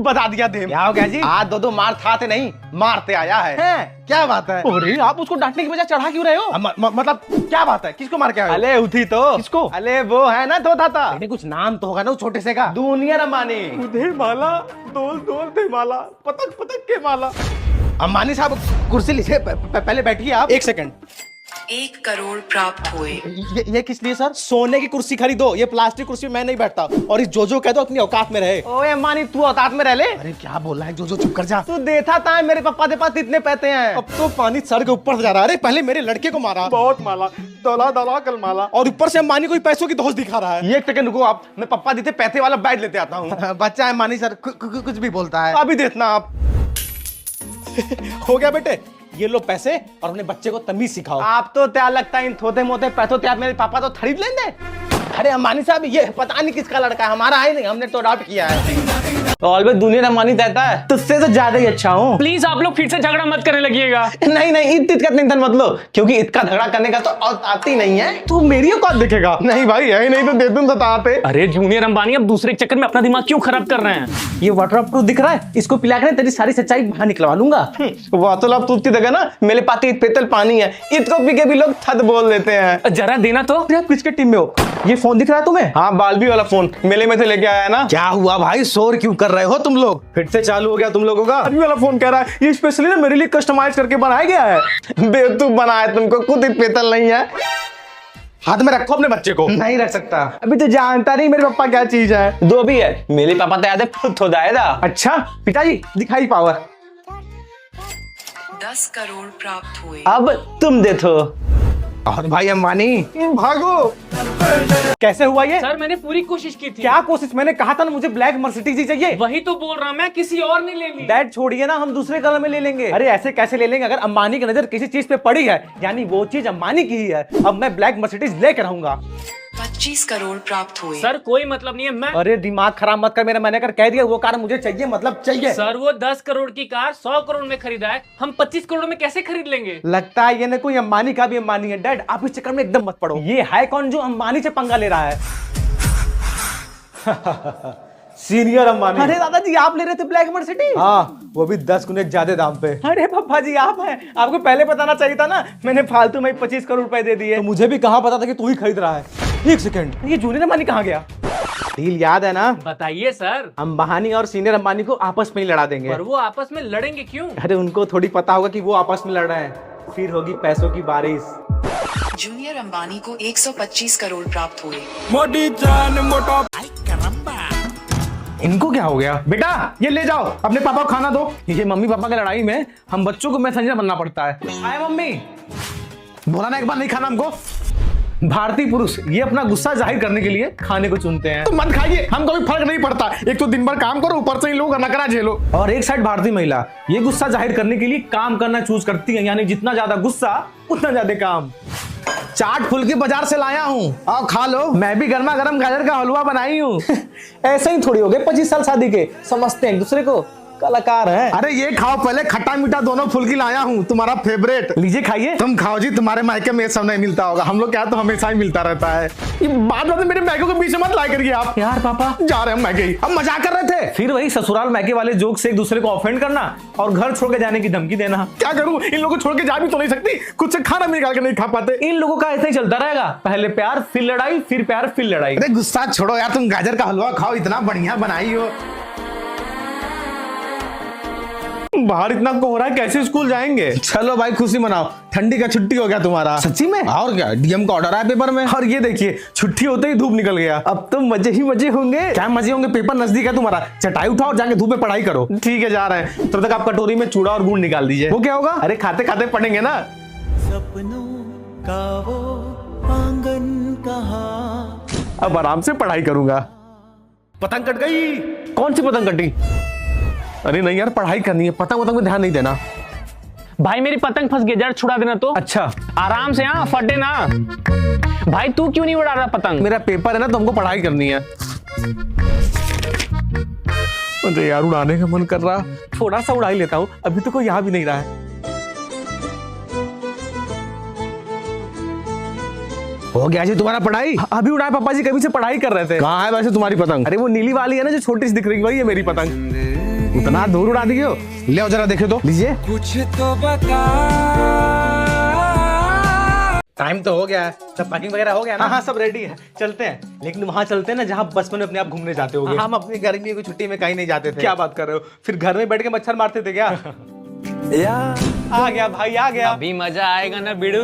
बता दिया दे। क्या हो गया जी? आज दो मार खाते नहीं मारते आया है। क्या बात है? अरे आप उसको डांटने की बजाय चढ़ा क्यों रहे हो? मतलब क्या बात है? किसको मार के आए हो? अले उठी तो किसको? अले वो है ना दो दाता। कुछ नाम तो होगा ना छोटे से का। दुनिया रमानी दे माला डोल डोल दे माला पतंग पतंग के माला। अंबानी साहब कुर्सी लीजिए, पहले बैठिए आप। 1 सेकंड। 1 करोड़ प्राप्त हुए। ये किस लिए सर? सोने की कुर्सी खरीदो, ये प्लास्टिक कुर्सी मैं नहीं बैठता। और इस जो कह दो अपनी औकात में रहे। ओए अंबानी तू औकात में रह ले। अरे क्या बोल रहा है? जो चुप कर जा। तू देता था मेरे पापा के पास इतने पैसे हैं। अब तो पानी सर के ऊपर से जा रहा है। अरे पहले मेरे लड़के को मारा, बहुत माला दला दला कल माला, और ऊपर से अंबानी को पैसों की धौस दिखा रहा है। ये 1 सेकंड रुको आप, मैं पापा देते पैसे वाला बैठ लेते आता हूँ। बच्चा है अंबानी सर, कुछ भी बोलता है। अभी देखना आप। हो गया बेटे, ये लो पैसे और अपने बच्चे को तमीज सिखाओ। आप तो क्या लगता है इन थोते मोते पैसों से आप मेरे पापा तो खरीद लेंगे? अरे अंबानी साहब ये पता नहीं किसका लड़का है, हमारा है नहीं, हमने तो अडॉप्ट किया है। ऑलवेज दुनिया रमानी देता है, तुझसे तो ज्यादा ही अच्छा हूँ। प्लीज आप लोग फिर से झगड़ा मत करने लगिएगा। नहीं नहीं इसका टेंशन मत लो, क्योंकि इसका झगड़ा करने का तो औकात ही नहीं है। तू मेरी औकात देखेगा? नहीं भाई है ही नहीं तो दे दूं बताते। अरे जूनियर अंबानी अब दूसरे के चक्कर में अपना दिमाग क्यों खराब कर रहे हैं? ये वाटर प्रूफ दिख रहा है, इसको पिला कर तेरी सारी सच्चाई बाहर निकलवा लूंगा। वातुल आप तुझकी जगह ना मेरे पास पेतल पानी है, इसको पी के भी लोग थद बोल देते हैं। जरा देना तो। आप किसके टीम में हो? ये फोन दिख रहा है तुम्हें? हाँ बालबी वाला फोन, मेले में से लेके आया है ना। क्या हुआ भाई, शोर क्यों कर रहे हो तुम लोग? फिर से चालू हो गया तुम लोगों का? अभी वाला फोन कह रहा है ये स्पेशली ना मेरे लिए कस्टमाइज करके बनाया गया है। बेवकूफ बनाया तुमको, खुद ही पेतल नहीं है। हाथ में रखो अपने बच्चे को। नहीं रख सकता। अभी तो जानता नहीं मेरे पापा क्या चीज है। दो भी है, मेरे पापा तो याद है खुद हो जाएगा। अच्छा पिताजी दिखाई पावर। 10 करोड़ प्राप्त हुए। अब तुम देखो। और भाई अंबानी भागो। कैसे हुआ ये? सर मैंने पूरी कोशिश की थी। क्या कोशिश? मैंने कहा था ना मुझे ब्लैक मर्सिडीज ही चाहिए। वही तो बोल रहा मैं, किसी और ने ले ली। डैड छोड़िए ना, हम दूसरे कलर में ले लेंगे। अरे ऐसे कैसे ले लेंगे? अगर अंबानी की नजर किसी चीज पे पड़ी है यानी वो चीज अंबानी की ही है। अब मैं ब्लैक मर्सिडीज लेकर रहूंगा। 25 करोड़ प्राप्त हुए। सर कोई मतलब नहीं है। मैं अरे दिमाग खराब मत कर मेरा, मैंने कर कह दिया वो कार मुझे चाहिए, मतलब चाहिए। सर वो 10 करोड़ की कार 100 करोड़ में खरीदा है, हम 25 करोड़ में कैसे खरीद लेंगे? लगता है ये ना कोई अंबानी का भी अंबानी है। डैड आप इस चक्कर में एकदम मत पड़ो। ये है कौन जो अंबानी से पंगा ले रहा है? सीनियर अंबानी। अरे दादाजी आप ले रहे थे ब्लैक मर्सिडीज? हाँ वो भी 10 गुने ज्यादा दाम पे। अरे पापा जी आप हैं, आपको पहले बताना चाहिए था ना। मैंने फालतू में 25 करोड़ रुपए दे दिए। तो मुझे भी कहाँ पता था कि तू ही खरीद रहा है। 1 सेकंड, ये जूनियर अंबानी कहाँ गया? डील याद है ना? बताइए सर। अंबानी और सीनियर अंबानी को आपस में ही लड़ा देंगे। पर वो आपस में लड़ेंगे क्यों? अरे उनको थोड़ी पता होगा कि वो आपस में लड़ रहे हैं, फिर होगी पैसों की बारिश। जूनियर अंबानी को 125 करोड़ प्राप्त हुए। इनको क्या हो गया? बेटा ये ले जाओ, अपने पापा को खाना दो। ये मम्मी पापा की लड़ाई में हम बच्चों को मैसेंजर बनना पड़ता है। आए मम्मी, बोला ना एक बार नहीं खाना हमको। भारतीय पुरुष ये अपना गुस्सा जाहिर करने के लिए खाने को चुनते हैं। तो मत खाइए, हमको भी फर्क नहीं पड़ता। एक तो दिन भर काम करो, ऊपर से इन लोगों का नखरा झेलो। और एक साइड भारतीय महिला ये गुस्सा जाहिर करने के लिए काम करना चूज करती है, यानी जितना ज्यादा गुस्सा उतना ज्यादा काम। चाट फुल्की बाजार से लाया हूँ, आओ खा लो। मैं भी गर्मा गर्म गाजर का हलवा बनाई हूँ। ऐसे ही थोड़ी हो गए 25 साल शादी के, समझते हैं एक दूसरे को, कलाकार है। अरे ये खाओ पहले, खट्टा मीठा दोनों फुल्की लाया हूँ, तुम्हारा फेवरेट। लीजिए खाइए। तुम खाओ जी, तुम्हारे मायके में सब नहीं मिलता होगा, हम लोग क्या तो हमेशा ही मिलता रहता है। ये बात बात मेरे मैके के बीच में मत ला करिए आप। यार पापा जा रहे हैं मैके ही, अब मजाक कर रहे थे। फिर वही ससुराल मैके वाले जोक से एक दूसरे को ऑफेंड करना और घर छोड़ के जाने की धमकी देना। क्या करूँ, इन लोगों को छोड़ के जा भी तो नहीं सकती, खुद से खाना भी निकाल के नहीं खा पाते। इन लोगों का ऐसा ही चलता रहेगा, पहले प्यार फिर लड़ाई, फिर प्यार फिर लड़ाई। अरे गुस्सा छोड़ो यार, तुम गाजर का हलवा खाओ, इतना बढ़िया बनाई हो। बाहर इतना कोहरा है, कैसे स्कूल जाएंगे? चलो भाई खुशी मनाओ, ठंडी का छुट्टी हो गया तुम्हारा। सच्ची में? और क्या, डीएम का ऑर्डर है पेपर में। और ये देखिए छुट्टी होते ही धूप निकल गया, अब तो मजे ही मजे होंगे। क्या मजे होंगे, पेपर नजदीक है तुम्हारा, चटाई उठाओ और जाके धूप में पढ़ाई करो। ठीक है जा रहे हैं, तब तक आप कटोरी में चूड़ा और गुड़ निकाल दीजिए। वो क्या होगा? अरे खाते खाते पढ़ेंगे ना। सपनों का वो आंगन कहाँ। अब आराम से पढ़ाई करूंगा। पतंग कट गई। कौन सी पतंग कटी? अरे नहीं यार पढ़ाई करनी है, पतंग वतंग में ध्यान नहीं देना। भाई मेरी पतंग फंस गई, जरा छुड़ा देना तो। अच्छा आराम से, हाँ फटे ना। भाई तू क्यों नहीं उड़ा रहा पतंग? मेरा पेपर है ना, तो हमको पढ़ाई करनी है। मुझे यार उड़ाने का मन कर रहा, थोड़ा सा उड़ा ही लेता हूँ, अभी तो कोई यहाँ भी नहीं रहा है। हो गया जी तुम्हारा पढ़ाई? अभी उड़ाए, पापा जी कभी से पढ़ाई कर रहे थे। कहाँ है वैसे तुम्हारी पतंग? अरे वो नीली वाली है ना जो छोटी सी दिख रही है, वही है मेरी पतंग। उतना दूर उड़ा दिए हो। ले आओ जरा देखे तो, लीजिए। कुछ तो बता। टाइम तो हो गया है, सब पैकिंग वगैरह हो गया ना? हाँ सब रेडी है, चलते हैं। लेकिन वहां चलते हैं ना जहाँ बचपन में अपने आप घूमने जाते होगे। हम अपनी गर्मियों की छुट्टी में कहीं नहीं जाते थे। क्या बात कर रहे हो? फिर घर में बैठ के मच्छर मारते थे क्या? आ गया भाई, आ गया। अभी मजा आएगा ना बिड़ू।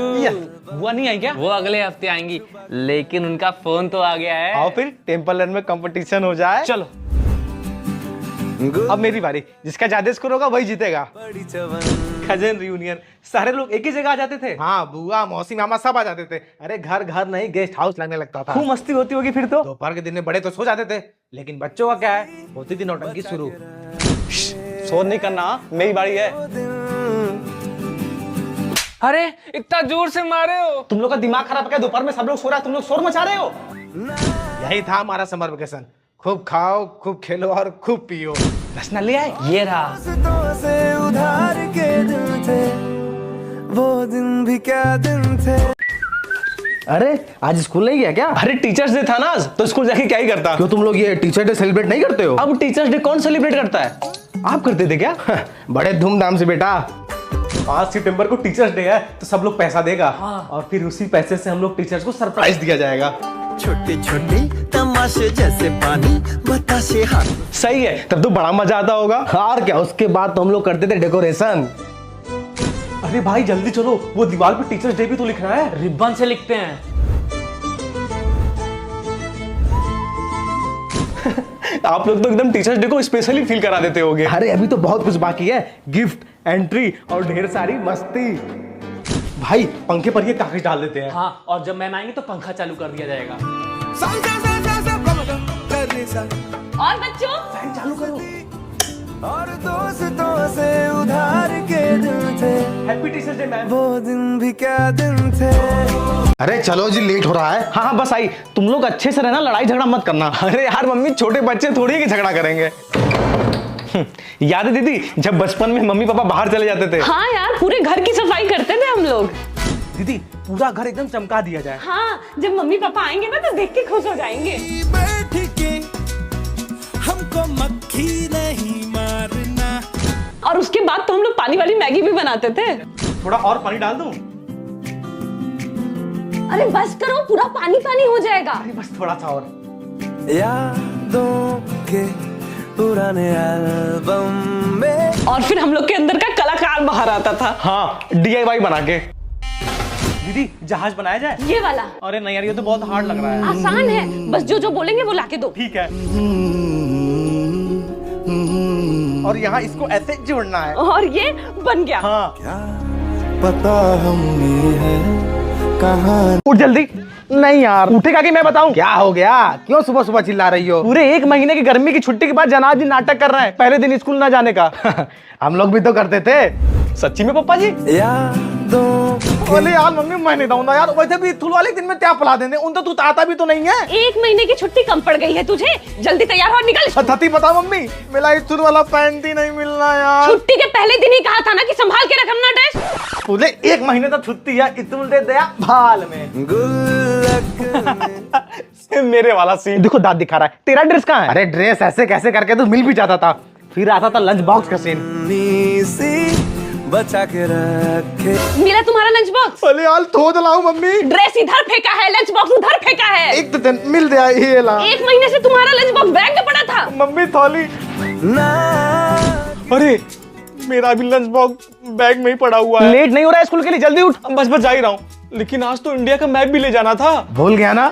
बुआ नहीं आई क्या? वो अगले हफ्ते आएंगी, लेकिन उनका फोन तो आ गया है। आओ फिर टेम्पल रन में कंपटीशन हो जाए। चलो अब मेरी बारी, जिसका ज्यादा स्कोर होगा वही जीतेगा। खजन रियूनियन, सारे लोग एक ही जगह आ जाते थे। हाँ, बुआ मौसी मामा सब आ जाते थे। अरे घर घर नहीं, गेस्ट हाउस लगने लगता था। खूब मस्ती होती होगी फिर तो। दोपहर के दिन में बड़े तो सो जाते थे, लेकिन बच्चों का क्या है, होती थी नौटंकी शुरू। शोर नहीं करना, मेरी बारी है। अरे इतना जोर से मारे हो। तुम लोग का दिमाग खराब है, दोपहर में सब लोग सो रहा है, तुम लोग शोर मचा रहे हो। यही था हमारा समर वेकेशन। खूब खाओ, खूब खेलो और खूब पियो। रसना ले आए। ये रहा। दोस्तों से उधार के दिन थे, वो दिन भी क्या दिन थे। अरे आज स्कूल नहीं गया क्या? अरे टीचर्स डे था ना आज, तो स्कूल जाके क्या ही करता। क्यों तुम लोग ये टीचर डे सेलिब्रेट नहीं करते हो? अब टीचर्स डे कौन सेलिब्रेट करता है? आप करते थे क्या? बड़े धूमधाम से बेटा। 5 सितंबर को टीचर्स डे है, तो सब लोग पैसा देगा। और फिर उसी पैसे से हम लोग टीचर्स को सरप्राइज दिया जाएगा। छोटे छोटे तमाशे जैसे पानी बताशे हाथ। सही है, तब तो बड़ा मजा आता होगा। और क्या, उसके बाद तो हम लोग करते थे डेकोरेशन। अरे भाई जल्दी चलो, वो दीवार पे टीचर्स डे भी तो लिखना है। रिबन से लिखते हैं। आप लोग तो एकदम टीचर्स डे को स्पेशली फील करा देते होगे। अरे अभी तो बहुत कुछ बाकी है, गिफ्ट, एंट्री और ढेर सारी मस्ती। भाई पंखे पर ये कागज डाल देते हैं। हाँ, और जब मैम आएंगे तो पंखा चालू कर दिया जाएगा। और बच्चों फैन चालू करो। और दोस्तों से उधार के दिन थे, हैप्पी टीचर्स डे मैम। वो दिन भी क्या दिन थे। अरे चलो जी, लेट हो रहा है। हाँ हाँ बस आई, तुम लोग अच्छे से रहना, लड़ाई झगड़ा मत करना। अरे यार मम्मी, छोटे बच्चे थोड़ी ही झगड़ा करेंगे। याद है दीदी, जब बचपन में मम्मी पापा बाहर चले जाते थे। हाँ यार, पूरे घर की सफाई करते थे हम लोग। दीदी पूरा घर एकदम चमका दिया जाए। हाँ, जब मम्मी पापा आएंगे ना तो देख के खुश हो जाएंगे। बैठ के हमको मक्खी नहीं मारना। और उसके बाद तो हम लोग पानी वाली मैगी भी बनाते थे। थोड़ा और पानी डाल दूं? अरे बस करो, पूरा पानी पानी हो जाएगा। अरे बस थोड़ा सा और। यादों के पुराने एल्बम में। और फिर हम लोग के अंदर का कलाकार बाहर आता था। हाँ, DIY बना के। दीदी जहाज बनाया जाए? ये वाला अरे नहीं यार, ये तो बहुत हार्ड लग रहा है। आसान है, बस जो जो बोलेंगे वो लाके दो। ठीक है। और यहाँ इसको ऐसे जोड़ना है। और ये बन गया। हाँ, क्या पता हमने है कहाँ। उठ जल्दी। नहीं यार, उठेगा कि मैं बताऊं? क्या हो गया, क्यों सुबह सुबह चिल्ला रही हो? पूरे 1 महीने की गर्मी की छुट्टी के बाद जनाब जी नाटक कर रहे हैं, पहले दिन स्कूल ना जाने का। हम लोग भी तो करते थे। सच्ची में पप्पा जी? यादों बोले यार मम्मी, मैं नहीं दूंगा यार। वैसे भी स्कूल वाले दिन में क्या पिला देंगे, उन तो तू आता भी तो नहीं है। 1 महीने की छुट्टी कम पड़ गई है तुझे, जल्दी तैयार हो, निकल। सती बता मम्मी, मेरा स्कूल वाला पैंट ही नहीं मिलना यार। छुट्टी के पहले दिन ही कहा था ना कि संभाल के रखना ड्रेस। बोले 1 महीने तक छुट्टी है, इतने दे दिया भाल में। गुल्लक में। मेरे वाला सीन देखो, दांत दिखा रहा है। तेरा ड्रेस कहाँ है? अरे ड्रेस ऐसे कैसे करके तो मिल भी जाता था। फिर आता था लंच बॉक्स का सीन। सी बचा के रखे। मिला तुम्हारा लंच बॉक्स? अरे यार धो दलाऊं मम्मी। ड्रेस इधर फेंका है, लंच बॉक्स उधर फेंका है। एक दिन मिल दिया ये ला। 1 महीने से तुम्हारा लंच बॉक्स बैग में पड़ा था। मम्मी थौली। ना अरे मेरा भी लंच बॉक्स बैग में ही पड़ा हुआ है। लेट नहीं हो रहा है स्कूल के लिए, जल्दी उठ। बस जा ही रहा हूँ, लेकिन आज तो इंडिया का मैप भी ले जाना था। भूल गया ना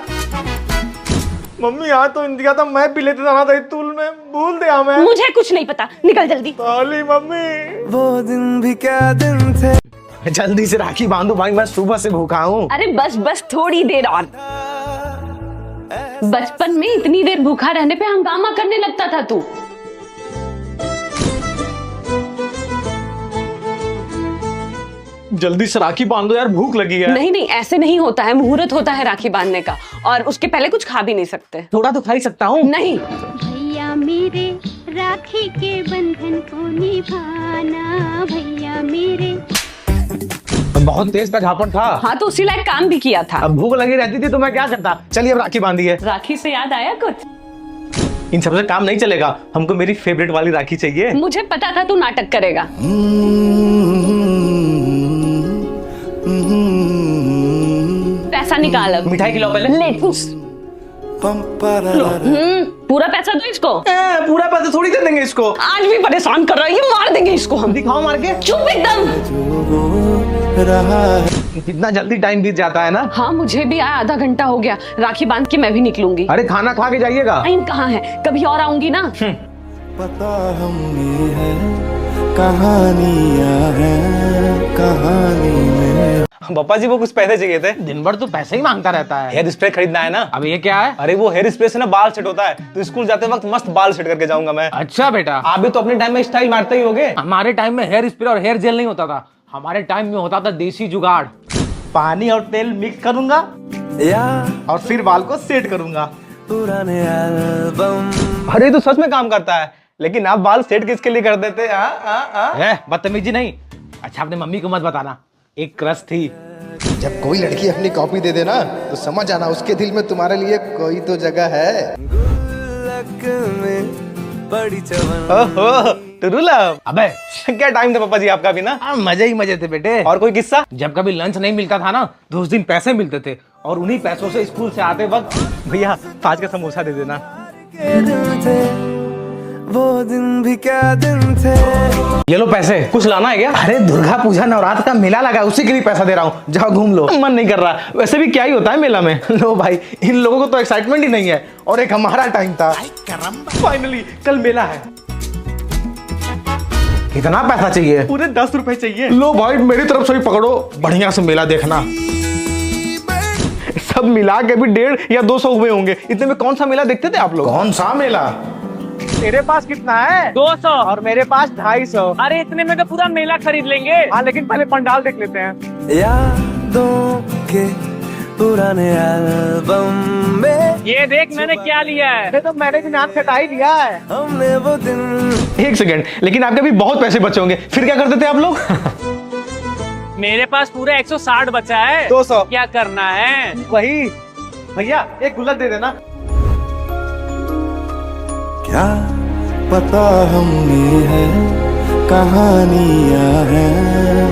मम्मी, यहाँ तो इंडिया का मैप भी लेते जाना था स्कूल में, भूल दिया मैं। मुझे कुछ नहीं पता, निकल जल्दी। थौली मम्मी। वो दिन भी क्या दिन थे। जल्दी से राखी बांधो भाई, मैं सुबह से भूखा हूँ। अरे बस बस थोड़ी देर और। बचपन में इतनी देर भूखा रहने पे हंगामा करने लगता था तू। जल्दी से राखी बांध दो यार, भूख लगी है। नहीं नहीं, ऐसे नहीं होता है, मुहूर्त होता है राखी बांधने का, और उसके पहले कुछ खा भी नहीं सकते। थोड़ा तो खा ही सकता हूँ। नहीं। भैया मेरे राखी के बंधन को निभाना, भैया मेरे। बहुत तेज का झापड़ था। हाँ तो उसी लायक काम भी किया था। अब भूख लगी रहती थी तो मैं क्या करता। चलिए अब राखी बांधी है। राखी से याद आया कुछ? इन सबसे काम नहीं चलेगा, हमको मेरी फेवरेट वाली राखी चाहिए। मुझे पता था तू नाटक करेगा। पैसा निकाल अब। मिठाई खिलाओ पहले। ले पूरा पैसा दो इसको। पूरा पैसा थोड़ी दे देंगे इसको। आज भी परेशान कर रहा है ये, मार देंगे इसको हम। दिखाओ मार के। चुप एकदम। इतना जल्दी टाइम बीत जाता है ना। हाँ मुझे भी आया, आधा घंटा हो गया। राखी बांध के मैं भी निकलूंगी। अरे खाना खा के जाइएगा। टाइम कहाँ है, कभी और आऊंगी ना। पता हमने है कहानियां हैं कहानी में। पापा जी वो कुछ पैसे चाहिए थे। दिन भर तो पैसे ही मांगता रहता है। हेयर स्प्रे खरीदना है ना। अब ये क्या है? अरे वो हेयर स्प्रे से ना बाल सेट होता है, तो स्कूल जाते वक्त मस्त बाल सेट करके जाऊंगा मैं। अच्छा बेटा, आप भी तो अपने टाइम में स्टाइल मारते ही होगे। हमारे टाइम में हेयर स्प्रे और हेयर जेल नहीं होता था। हमारे टाइम में होता था देसी जुगाड़। पानी और तेल मिक्स करूंगा या और फिर बाल को सेट करूंगा। पुराने एल्बम। अरे तो सच में काम करता है, लेकिन आप बाल सेट किसके लिए कर देते? बदतमीजी नहीं। अच्छा अपने मम्मी को मत बताना, एक क्रश थी। जब कोई लड़की अपनी कॉपी दे देना तो समझ आना उसके दिल में तुम्हारे लिए कोई तो जगह है। गुल्लक में बड़ी चमन। ओहो टुरुलव। अबे क्या टाइम था पापा जी आपका भी ना। मजे ही मजे थे बेटे। और कोई किस्सा? जब कभी लंच नहीं मिलता था ना तो उस दिन पैसे मिलते थे, और उन्हीं पैसों से स्कूल से आते वक्त भैया 5 का समोसा दे देना। के दिन थे वो दिन भी क्या दिन थे। ये लो पैसे। कुछ लाना है क्या? अरे दुर्गा पूजा नवरात्र का मेला लगा, उसी के लिए पैसा दे रहा हूँ, जाओ घूम लो। मन नहीं कर रहा। वैसे भी क्या ही होता है मेला में। लो भाई, इन लोगों को तो एक्साइटमेंट ही नहीं है, और एक हमारा टाइम था। फाइनली कल मेला है। कितना पैसा चाहिए? पूरे 10 रुपए चाहिए। लो भाई मेरी तरफ से भी पकड़ो, बढ़िया से मेला देखना। सब मिला के भी 150 या 200 हुए होंगे। इतने में कौन सा मेला देखते थे आप लोग? कौन सा मेला? तेरे पास कितना है? 200 और मेरे पास 250। अरे इतने में तो पूरा मेला खरीद लेंगे। हाँ लेकिन पहले पंडाल देख लेते हैं। यादों के पुराने एल्बम में ये देख मैंने क्या लिया है। तो मैंने भी नाम कटा ही लिया है। हमने वो दिन। एक सेकंड, लेकिन आपके भी बहुत पैसे बचे होंगे, फिर क्या करते थे आप लोग? मेरे पास पूरा 160 बचा है। 200। क्या करना है? वही भैया एक गुल्लक दे देना। क्या पता हमने है कहानियां हैं।